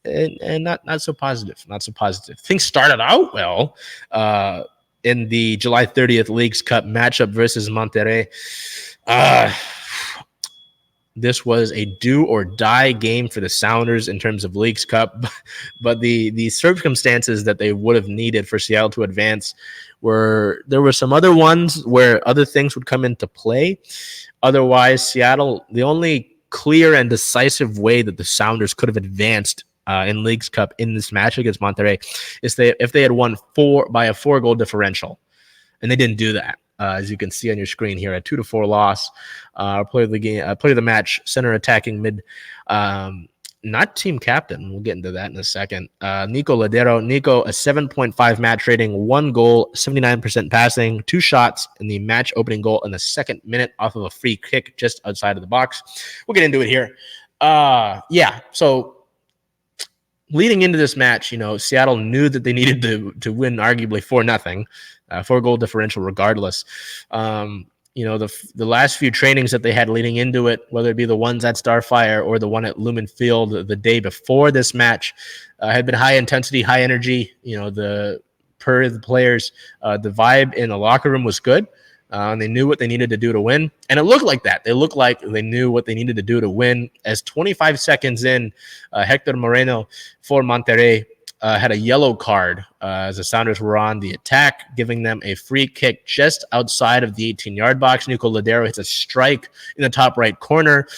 and not so positive. Not so positive. Things started out well in the July 30th Leagues Cup matchup versus Monterrey. This was a do or die game for the Sounders in terms of Leagues Cup, but the circumstances that they would have needed for Seattle to advance there were some other ones where other things would come into play. Otherwise, Seattle, the only clear and decisive way that the Sounders could have advanced in Leagues Cup in this match against Monterrey is if they had won by a 4-goal differential, and they didn't do that. As you can see on your screen here, a 2-4 loss. Player of the game, player of the match, center attacking mid, not team captain. We'll get into that in a second. Nico Ladero. Nico, a 7.5 match rating, 1 goal, 79% passing, 2 shots in the match opening goal in the second minute off of a free kick just outside of the box. We'll get into it here. So leading into this match, Seattle knew that they needed to win arguably 4-0. 4-goal differential regardless. The last few trainings that they had leading into it, whether it be the ones at Starfire or the one at Lumen Field the day before this match, had been high intensity, high energy. The players, the vibe in the locker room was good. And they knew what they needed to do to win. And it looked like that. They looked like they knew what they needed to do to win. As 25 seconds in, Hector Moreno for Monterrey had a yellow card as the Sounders were on the attack, giving them a free kick just outside of the 18-yard box. Nico Ladero hits a strike in the top right corner.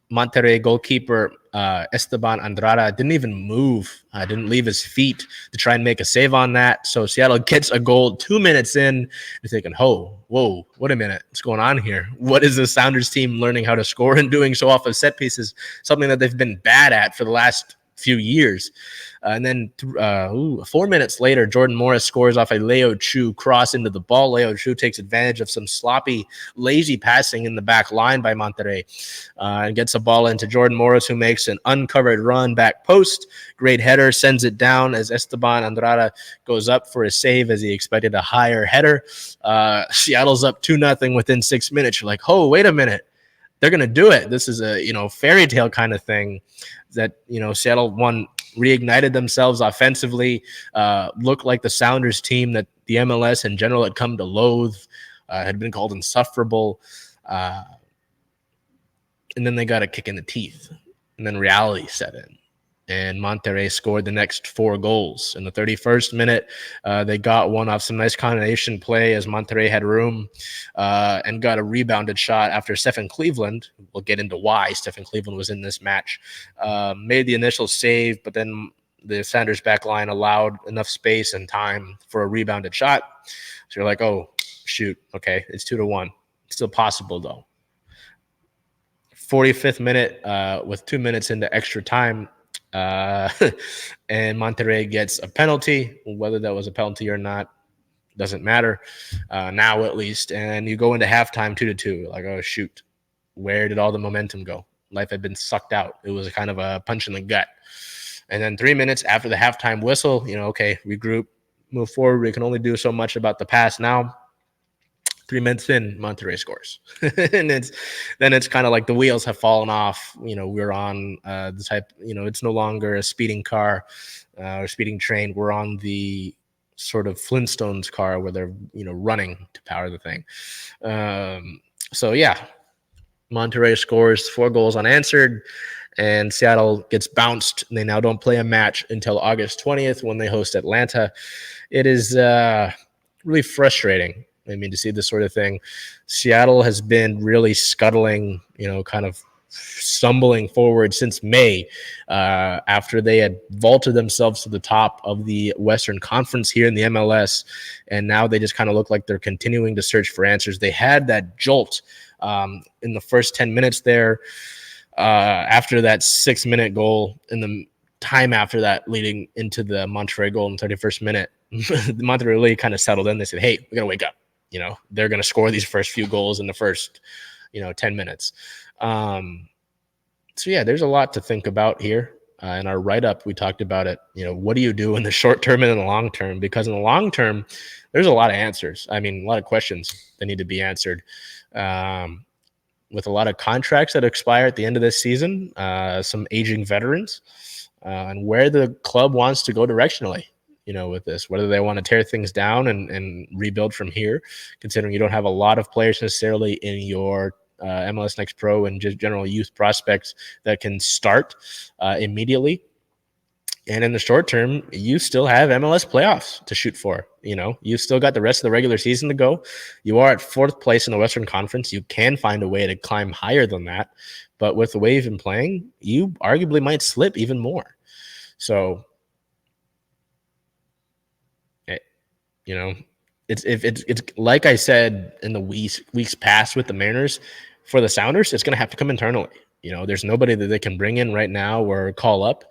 Monterrey goalkeeper Esteban Andrada didn't even move, didn't leave his feet to try and make a save on that. So Seattle gets a goal 2 minutes in. You're thinking, whoa, wait a minute. What's going on here? What is the Sounders team learning how to score and doing so off of set pieces? Something that they've been bad at for the last few years. And then 4 minutes later, Jordan Morris scores off a Leo Chu cross into the ball. Leo Chu takes advantage of some sloppy, lazy passing in the back line by Monterrey and gets a ball into Jordan Morris, who makes an uncovered run back post. Great header, sends it down as Esteban Andrada goes up for a save as he expected a higher header. Seattle's up 2-0 within 6 minutes. You're like, oh, wait a minute. They're going to do it. This is a, fairy tale kind of thing that, Seattle reignited themselves offensively, looked like the Sounders team that the MLS in general had come to loathe, had been called insufferable. And then they got a kick in the teeth. And then reality set in. And Monterrey scored the next 4 goals. In the 31st minute, they got one off some nice combination play as Monterrey had room and got a rebounded shot after Stephen Cleveland. We'll get into why Stephen Cleveland was in this match. Made the initial save, but then the Sounders back line allowed enough space and time for a rebounded shot. So you're like, oh, shoot, okay, it's 2-1. It's still possible, though. 45th minute with 2 minutes into extra time, and Monterrey gets a penalty. Whether that was a penalty or not doesn't matter now, at least. And you go into halftime 2-2. Like, oh shoot, where did all the momentum go? Life had been sucked out. It was kind of a punch in the gut. And then 3 minutes after the halftime whistle, okay, regroup, move forward. We can only do so much about the past now. 3 minutes in, Monterrey scores. And it's kind of like the wheels have fallen off. We're on the type, it's no longer a speeding car or speeding train. We're on the sort of Flintstones car where they're, running to power the thing. Monterrey scores 4 goals unanswered, and Seattle gets bounced. They now don't play a match until August 20th when they host Atlanta. It is really frustrating. To see this sort of thing. Seattle has been really scuttling, kind of stumbling forward since May after they had vaulted themselves to the top of the Western Conference here in the MLS. And now they just kind of look like they're continuing to search for answers. They had that jolt in the first 10 minutes there after that 6-minute goal in the time after that leading into the Monterrey goal in the 31st minute. The Monterrey really kind of settled in. They said, hey, we got to wake up. They're going to score these first few goals in the first, 10 minutes. There's a lot to think about here. In our write-up, we talked about it. What do you do in the short term and in the long term? Because in the long term, there's a lot of answers. A lot of questions that need to be answered. with a lot of contracts that expire at the end of this season, some aging veterans, and where the club wants to go directionally, with this, whether they want to tear things down and rebuild from here, considering you don't have a lot of players necessarily in your MLS Next Pro and just general youth prospects that can start immediately. And in the short term, you still have MLS playoffs to shoot for. You still got the rest of the regular season to go. You are at 4th place in the Western Conference. You can find a way to climb higher than that. But with the way you've been playing, you arguably might slip even more. So, it's like I said in the weeks past with the Mariners, for the Sounders, it's going to have to come internally. There's nobody that they can bring in right now or call up,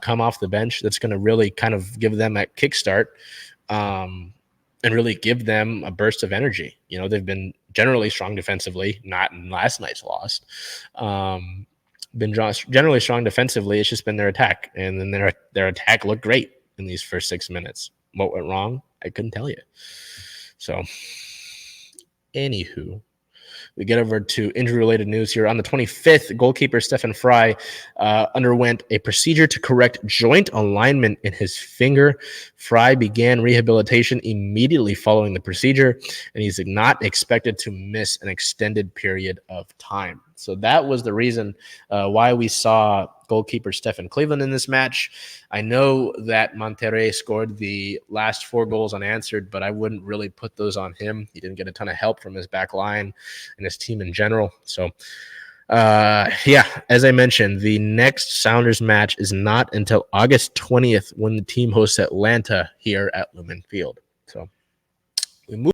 come off the bench that's going to really kind of give them a kickstart, and really give them a burst of energy. They've been generally strong defensively, not in last night's loss. Been generally strong defensively. It's just been their attack, and then their attack looked great in these first 6 minutes. What went wrong? I couldn't tell you. So, anywho, we get over to injury-related news here. On the 25th, goalkeeper Stefan Frei underwent a procedure to correct joint alignment in his finger. Frei began rehabilitation immediately following the procedure, and he's not expected to miss an extended period of time. So that was the reason why we saw goalkeeper Stefan Cleveland in this match. I know that Monterrey scored the last 4 goals unanswered, but I wouldn't really put those on him. He didn't get a ton of help from his back line and his team in general. So, as I mentioned, the next Sounders match is not until August 20th when the team hosts Atlanta here at Lumen Field.